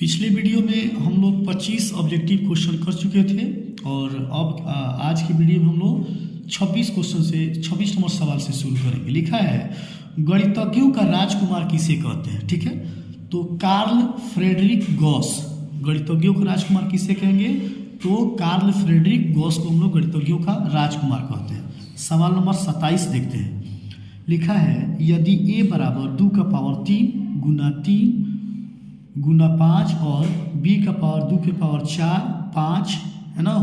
पिछले वीडियो में हम लोग 25 ऑब्जेक्टिव क्वेश्चन कर चुके थे और अब आज की वीडियो में हम लोग 26 क्वेश्चन से 26 नंबर सवाल से शुरू करेंगे। लिखा है गणितज्ञों का राजकुमार किसे कहते हैं। ठीक है, तो कार्ल फ्रेडरिक गॉस, गणितज्ञों का राजकुमार किसे कहेंगे, तो कार्ल फ्रेडरिक गॉस को हम लोग गणितज्ञों का राजकुमार कहते हैं। सवाल नंबर 27 देखते हैं। लिखा है यदि a बराबर 2 का पावर 3 गुना 3 गुना 5 और b का पावर 2 के पावर 4 5 है ना,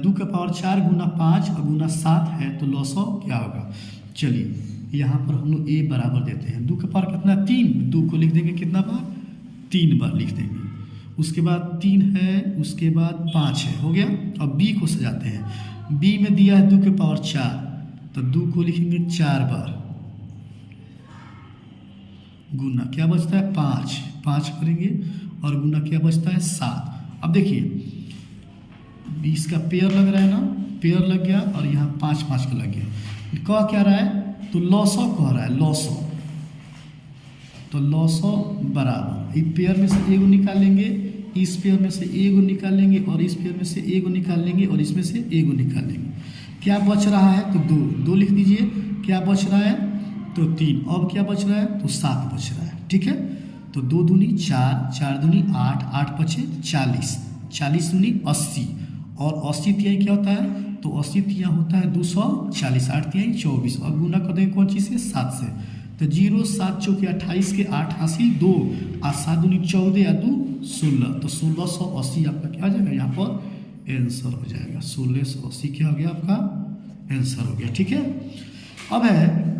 2 का पावर 4 गुना 5 और गुना 7 है तो लॉसो क्या होगा। चलिए यहाँ पर हम लोग a बराबर देते हैं 2 का पावर कितना 3, 2 को लिख देंगे कितना बार 3 बार लिख देंगे, उसके बाद 3 है, उसके बाद 5 है, हो गया। अब b को सजाते हैं, b में दिया है 2 के पावर 4 तो 2 को लिखेंगे 4 बार गुना क्या बचता है 5 करेंगे और गुना क्या बचता है 7। अब देखिए 20 का पेयर लग रहा है ना, पेयर लग गया और यहाँ 5 का लग गया। कह क्या रहा है तो लॉसो कह रहा है, लॉसो, तो लॉसो बराबर इस पेयर में से एगो निकालेंगे, इस पेयर में से एगो निकालेंगे और इस पेयर में से एगो निकालेंगे और इसमें से एगो निकालेंगे। क्या बच रहा है तो 2 लिख दीजिए, क्या बच रहा है तो 3, अब क्या बच रहा है तो 7 बच रहा है। ठीक है, तो 2 दूनी 4, 4 दूनी 8, 8 पचे 40, 40 दूनी 80 और 80 तिहाई क्या होता है तो 80 तिहाई होता है 240, 8 तिहाई 24 और गुना कर देंगे कौन चीज़ से 7 से, तो 0 7 चौके 28 के 8 हासिल 2 और 7 दूनी 14 या 2 16, तो 1680 आपका क्या हो जाएगा, यहाँ पर आंसर हो जाएगा 1680 क्या हो गया आपका आंसर हो गया। ठीक है, अब है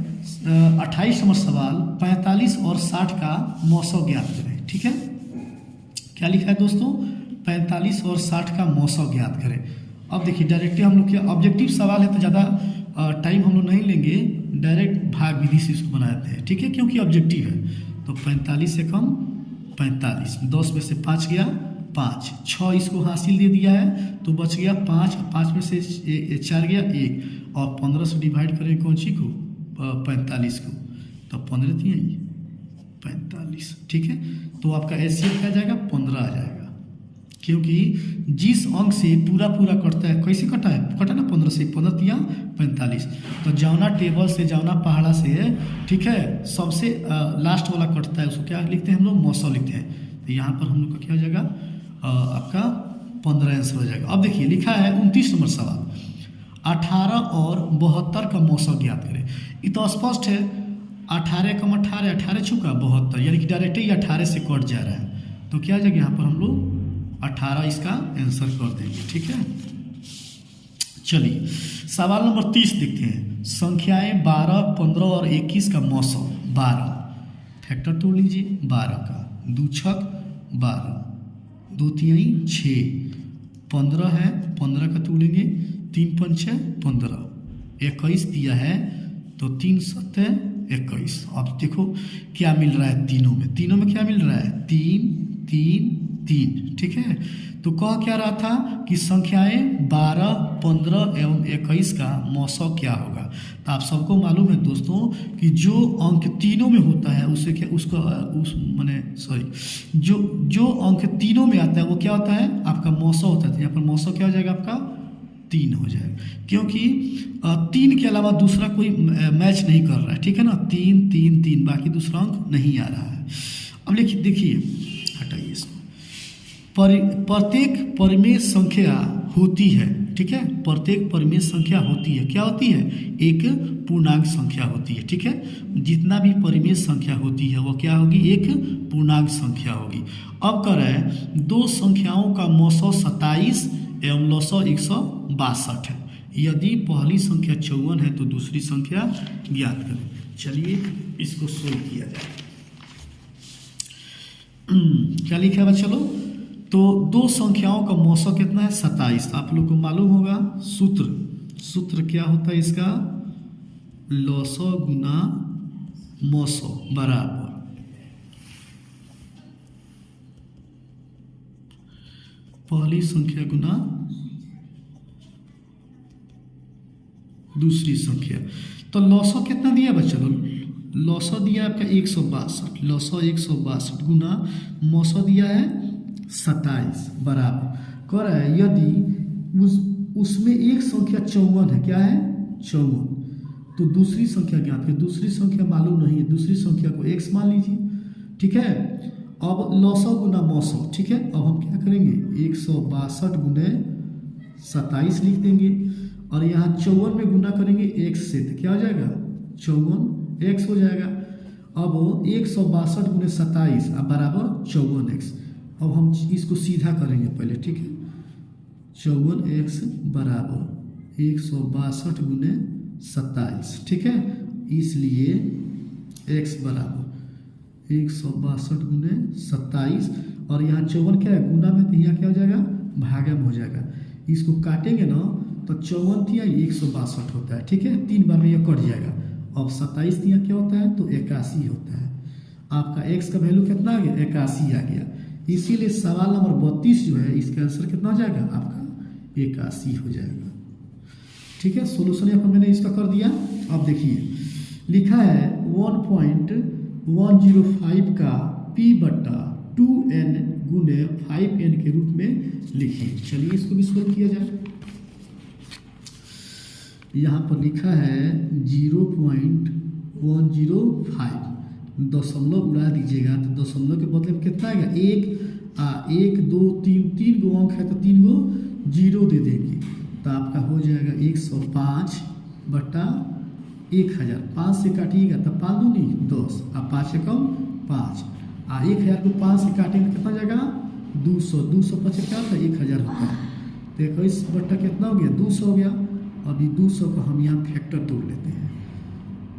28 नंबर सवाल 45 और 60 का मौसम ज्ञात करें। ठीक है, क्या लिखा है दोस्तों 45 और 60 का मौसम ज्ञात करें। अब देखिए डायरेक्टली हम लोग क्या ऑब्जेक्टिव सवाल है तो ज़्यादा टाइम हम लोग नहीं लेंगे, डायरेक्ट भाग विधि से इसको बनाते हैं। ठीक है, क्योंकि ऑब्जेक्टिव है तो 45 से कम 45, 10 में से 5 गया 5, 6 इसको हासिल दे दिया है तो बच गया 5, 5 में से 4 गया 1 और 15 से डिवाइड करें कौन सी को 45 को, तो 15 थी 45। ठीक है, तो आपका एचसीएफ क्या जाएगा 15 आ जाएगा, क्योंकि जिस अंक से पूरा कटता है, कैसे कटा ना 15 से 15 तिया 45, तो जौना टेबल से जौना पहाड़ा से ठीक है सबसे लास्ट वाला कटता है उसको क्या लिखते हैं हम लोग मौसम लिखते हैं। तो यहाँ पर हम लोग का क्या हो जाएगा आपका 15 आंसर हो जाएगा। अब देखिए लिखा है 29 नंबर सवाल 18 और 72 का मौसम ज्ञात करें। ये तो स्पष्ट है 18 कम 18 चुका 72, यानी कि डायरेक्ट ही 18 से कट जा रहा है, तो क्या जाएगा यहाँ पर हम लोग 18 इसका आंसर कर देंगे। ठीक है, चलिए सवाल नंबर 30 देखते हैं। संख्याएं 12 15 और 21 का मौसम 12 फैक्टर तोड़ लीजिए, 12 का 2 छक 12, 2 तिहाई 6, 15 है 15 का तोड़ेंगे 3 पंच 15, 21 दिया है तो 3 7 21। अब देखो क्या मिल रहा है तीनों में क्या मिल रहा है 3 3 3। ठीक है, तो कह क्या रहा था कि संख्याएं 12 15 एवं 21 का मौसम क्या होगा। तो आप सबको मालूम है दोस्तों कि जो अंक तीनों में होता है उसे क्या उसको जो अंक तीनों में आता है वो क्या होता है आपका मौसम होता है। यहाँ पर मौसम क्या हो जाएगा आपका 3 हो जाएगा, क्योंकि 3 के अलावा दूसरा कोई मैच नहीं कर रहा है। ठीक है ना, 3 3 3 बाकी दूसरा अंक नहीं आ रहा है। अब देखिए हटाइए इसको, प्रत्येक परिमेय संख्या होती है। ठीक है, प्रत्येक परिमेय संख्या होती है, क्या होती है एक पूर्णांक संख्या होती है। ठीक है, जितना भी परिमेय संख्या होती है वो क्या होगी एक पूर्णांक संख्या होगी। अब कर रहे हैं 2 संख्याओं का मौसम 27 एवं लौसो 162 है। यदि पहली संख्या 54 है तो दूसरी संख्या ज्ञात करें। चलिए इसको सोल्व किया जाए। क्या लिखा है चलो, तो 2 संख्याओं का मौसम कितना है 27। आप लोग को मालूम होगा सूत्र क्या होता है इसका, लौसो गुना मौसो बराबर पहली संख्या गुना दूसरी संख्या। तो लौसो कितना दिया बच्चा लौसौ दिया है आपका 162, लौसौ 162 गुना मौसौ दिया है 27 बराबर कह रहा है यदि उसमें एक संख्या 54 है, क्या है 54, तो दूसरी संख्या ज्ञात है। दूसरी संख्या मालूम नहीं है, दूसरी संख्या को x मान लीजिए, ठीक है। अब लौसौ गुना मौसौ, ठीक है। अब हम क्या करेंगे 162 गुने 27 लिख देंगे और यहाँ 54 में गुना करेंगे x से, तो क्या हो जाएगा 54x हो जाएगा। अब 162 गुने 27 अब बराबर 54x। अब हम इसको सीधा करेंगे पहले, ठीक है। 54x बराबर 162 गुने 27, ठीक है। इसलिए x बराबर 162 गुने 27 और यहाँ 54 क्या है गुना में, तो यहाँ क्या हो जाएगा भागा में हो जाएगा। इसको काटेंगे ना तो 54 दिया 162 होता है, ठीक है। 3 बार में यह कट जाएगा। अब 27 दिया क्या होता है तो 81 होता है। आपका x का वैल्यू कितना आ गया 81 आ गया। इसीलिए सवाल नंबर 32 जो है इसका आंसर कितना हो जाएगा आपका 81 हो जाएगा, ठीक है। सोल्यूशन यहाँ पर मैंने इसका कर दिया। अब देखिए लिखा है 1.105 का p/2n गुने 5n के रूप में लिखिए। चलिए इसको भी सोल्व किया जाए। यहाँ पर लिखा है 0.105, दशमलव उड़ा दीजिएगा तो दशमलव के बदले में कितना आएगा 1 2 3 3 गो अंक है तो 3 गो जीरो दे देंगे तो आपका हो जाएगा 105/1000। 5 से काटिएगा तो 5 दूनी 10 और 5 से कम 5 और 1000 को 5 से काटेंगे कितना जाएगा 200। 200 5 क्या होता है 1000 होता है तो 21 कितना हो गया 200 हो गया। अभी 200 को हम यहाँ फैक्टर तोड़ लेते हैं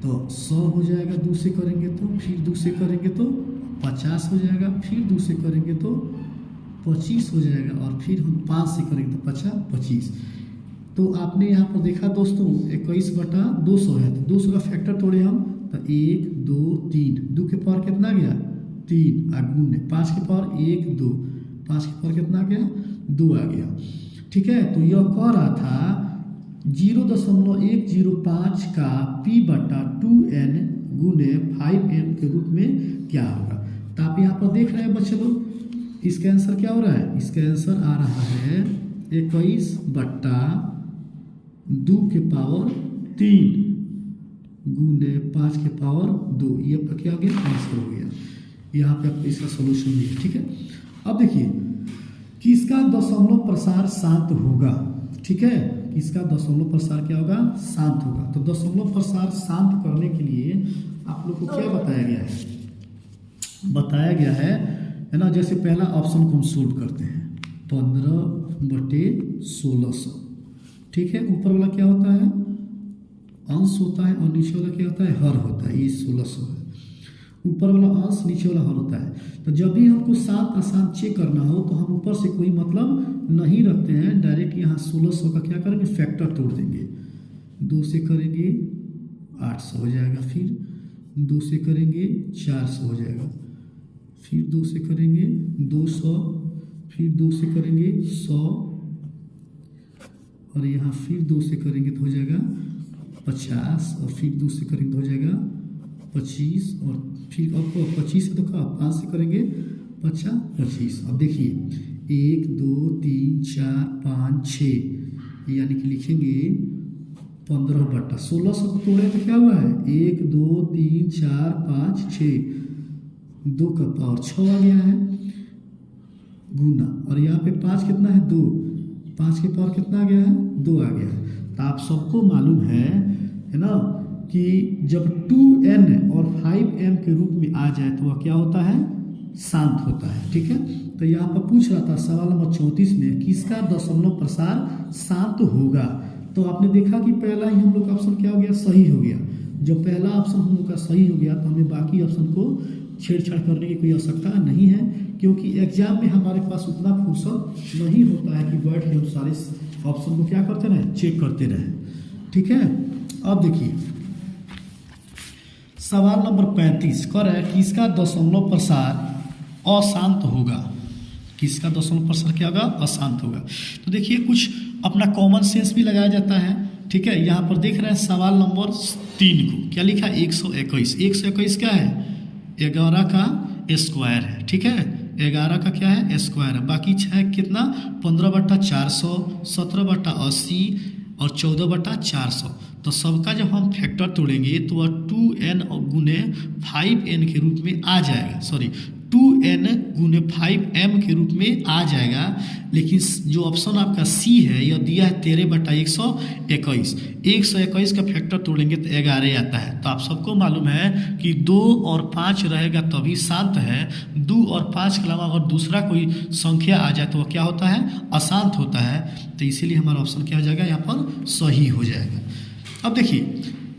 तो 100 हो जाएगा। 2 से करेंगे तो फिर 2 से करेंगे तो 50 हो जाएगा, फिर 2 से करेंगे तो 25 हो जाएगा और फिर हम 5 से करेंगे तो 25। तो आपने यहाँ पर देखा दोस्तों 21/200 है तो 200 का फैक्टर तोड़े हम तो 1 2 3 2 के पावर कितना गया 3 और गुने 5 के पावर 1 2 5 के पावर कितना आ गया 2 आ गया, ठीक है। तो यह कह रहा था 0.105 का p/2n गुने 5n के रूप में क्या होगा। तो आप यहाँ पर देख रहे हैं बच्चे लोग इसका आंसर क्या हो रहा है, इसका आंसर आ रहा है 21/2 के पावर 3 गुने 5 के पावर 2। ये आपका क्या हो गया आंसर हो गया। यहाँ पे आपको इसका सोल्यूशन दिया, ठीक है। अब देखिए किसका दशमलव प्रसार शांत होगा, ठीक है। इसका दशमलव प्रसार क्या होगा शांत होगा। तो दशमलव प्रसार शांत करने के लिए आप लोग को क्या बताया गया है ना। जैसे पहला ऑप्शन को हम सोल्व करते हैं 15/1600, ठीक है। ऊपर वाला क्या होता है अंश होता है और नीचे वाला क्या होता है हर होता है। ये 1600 है, ऊपर वाला अंश नीचे वाला हर होता है। तो जब भी हमको शांत अशांत चेक करना हो तो हम ऊपर से कोई मतलब नहीं रखते हैं, डायरेक्ट यहाँ 1600 का क्या करेंगे फैक्टर तोड़ देंगे। 2 से करेंगे 800 हो जाएगा, फिर 2 से करेंगे 400 हो जाएगा, फिर 2 से करेंगे 200, फिर 2 से करेंगे 100 और यहाँ फिर 2 से करेंगे तो हो जाएगा 50 और फिर 2 से करेंगे तो हो जाएगा 25 और फिर आपको 25 से तो क्या 5 से करेंगे 25। अब देखिए 1 2 3 4 5 6 यानी कि लिखेंगे 15/1600 को तोड़े तो क्या हुआ है 1 2 3 4 5 6 2 का पावर 6 आ गया है गुना और यहाँ पे 5 कितना है 2 5 के पावर कितना आ गया है 2 आ गया है। तो आप सबको मालूम है ना कि जब 2n और 5m के रूप में आ जाए तो वह क्या होता है शांत होता है, ठीक है। तो यहाँ पर पूछ रहा था सवाल नंबर 34 में किसका दशमलव प्रसार शांत होगा। तो आपने देखा कि पहला ही हम लोग का ऑप्शन क्या हो गया सही हो गया। जब पहला ऑप्शन हम लोग का सही हो गया तो हमें बाकी ऑप्शन को छेड़छाड़ करने की कोई आवश्यकता नहीं है, क्योंकि एग्जाम में हमारे पास उतना फुर्सत नहीं होता है कि बैठ के हम सारे ऑप्शन को क्या करते रहें चेक करते रहें, ठीक है। अब देखिए सवाल नंबर 35 कर है किसका दशमलव प्रसार अशांत होगा। किसका दशमलव प्रसार क्या होगा अशांत होगा। तो देखिए कुछ अपना कॉमन सेंस भी लगाया जाता है। ठीक है। यहाँ पर देख रहे हैं सवाल नंबर 3 को क्या लिखा है 121। 121 क्या है 11 का स्क्वायर है, ठीक है। 11 का क्या है स्क्वायर है। बाकी 6 कितना 15/400, 17/80 और 14/400। तो सबका जब हम फैक्टर तोड़ेंगे तो वह 2n गुने 5n के रूप में आ जाएगा, सॉरी 2n गुने 5m के रूप में आ जाएगा। लेकिन जो ऑप्शन आपका सी है यह दिया है 13/121। 121 का फैक्टर तोड़ेंगे तो 11 आता है। तो आप सबको मालूम है कि 2 और 5 रहेगा तभी शांत है। 2 और 5 के अलावा अगर दूसरा कोई संख्या आ जाए तो वह क्या होता है अशांत होता है। तो इसीलिए हमारा ऑप्शन क्या हो जाएगा यहाँ पर सही हो जाएगा। अब देखिए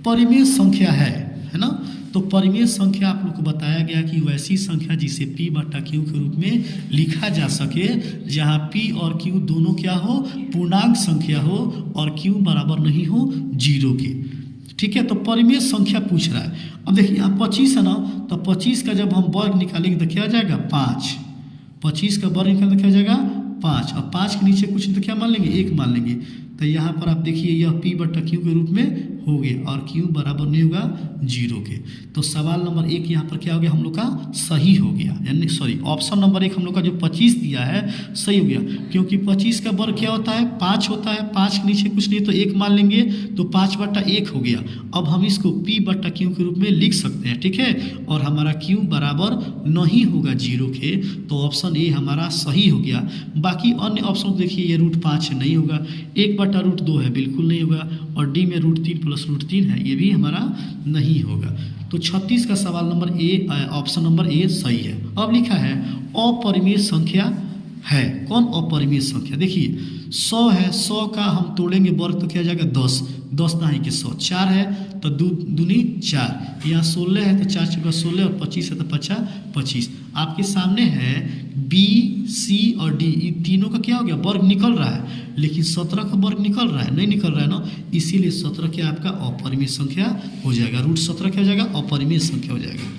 परिमेय संख्या है ना। तो परिमेय संख्या आप लोग को बताया गया कि वैसी संख्या जिसे p/q के रूप में लिखा जा सके जहां p और q दोनों क्या हो पूर्णांक संख्या हो और q बराबर नहीं हो 0 के, ठीक है। तो परिमेय संख्या पूछ रहा है। अब देखिए यहाँ 25 है ना, तो 25 का जब हम वर्ग निकालेंगे तो क्या हो जाएगा 5। 25 का वर्ग निकालेंगे तो क्या हो जाएगा 5 और 5 के नीचे कुछ तो क्या मान लेंगे 1 मान लेंगे। तो यहाँ पर आप देखिए यह p/q के रूप में हो गया और q बराबर नहीं होगा 0 के। तो सवाल नंबर 1 यहाँ पर क्या हो गया हम लोग का सही हो गया, यानी सॉरी ऑप्शन नंबर 1 हम लोग का जो 25 दिया है सही हो गया। क्योंकि 25 का वर्ग क्या होता है 5 होता है। 5 के नीचे कुछ नहीं तो 1 मान लेंगे तो 5/1 हो गया। अब हम इसको p/q के रूप में लिख सकते हैं, ठीक है। और हमारा q बराबर नहीं होगा 0 के, तो ऑप्शन ए हमारा सही हो गया। बाकी अन्य ऑप्शन देखिए ये √5 नहीं होगा, 1/√2 है बिल्कुल नहीं होगा, और डी में √3 + √3 है ये भी हमारा नहीं होगा। तो 36 का सवाल number A option number A सही है। अब लिखा है अपरिमेय संख्या है। कौन अपरिमेय संख्या देखिए 100 है, 100 का हम तोड़ेंगे वर्ग तो क्या हो जाएगा 10। 10 नहीं कि 100। 4 है तो 2 दूनी 4, यहाँ 16 है तो 4 × 16 और 25 है तो 5 25। आपके सामने है B, C और D, इन तीनों का क्या हो गया वर्ग निकल रहा है, लेकिन 17 का वर्ग निकल रहा है नहीं निकल रहा है ना, इसीलिए 17 क्या आपका अपरिमेय संख्या हो जाएगा। √17 क्या हो जाएगा अपरिमेय संख्या हो जाएगा।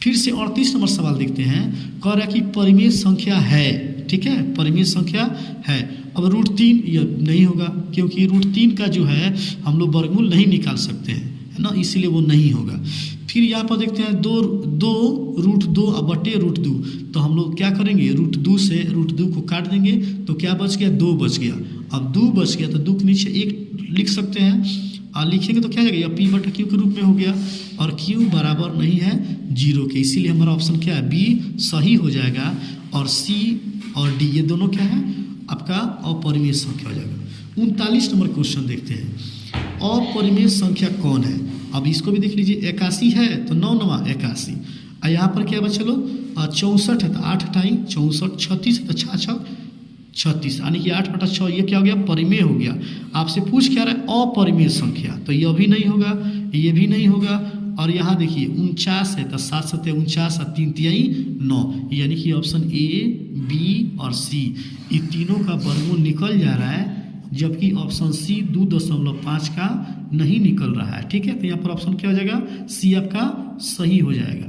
फिर से 38 नंबर सवाल देखते हैं। कह रहा है कि परिमेय संख्या है, ठीक है परिमेय संख्या है। अब √3 यह नहीं होगा क्योंकि √3 का जो है हम लोग वर्गमूल नहीं निकाल सकते हैं, है ना, इसीलिए वो नहीं होगा। फिर यहाँ पर देखते हैं 2 √2/√2, तो हम लोग क्या करेंगे √2 से √2 को काट देंगे तो क्या बच गया 2 बच गया। अब 2 बच गया तो 2 के नीचे 1 लिख सकते हैं और लिखेंगे तो क्या हो जाएगा p/q के रूप में हो गया और q बराबर नहीं है 0 के, इसीलिए हमारा ऑप्शन क्या है बी सही हो जाएगा। और c और d ये दोनों क्या है आपका अपरिमेय संख्या हो जाएगा। 39 नंबर क्वेश्चन देखते हैं। अपरिमेय संख्या कौन है। अब इसको भी देख लीजिए 81 है तो 9 9 81 और यहाँ पर क्या बचा लो 64 है तो 8 टाइम 64, 36 है तो 6 36 यानी कि 8/6 ये क्या हो गया परिमेय हो गया। आपसे पूछ क्या रहा है अपरिमेय संख्या, तो यह भी नहीं होगा ये भी नहीं होगा। और यहाँ देखिए 49 है तो 7 7 49 और 3 3 9, यानी कि ऑप्शन ए बी और सी ये तीनों का वर्गमूल निकल जा रहा है, जबकि ऑप्शन सी 2.5 का नहीं निकल रहा है, ठीक है। तो यहाँ पर ऑप्शन क्या हो जाएगा सी आपका सही हो जाएगा।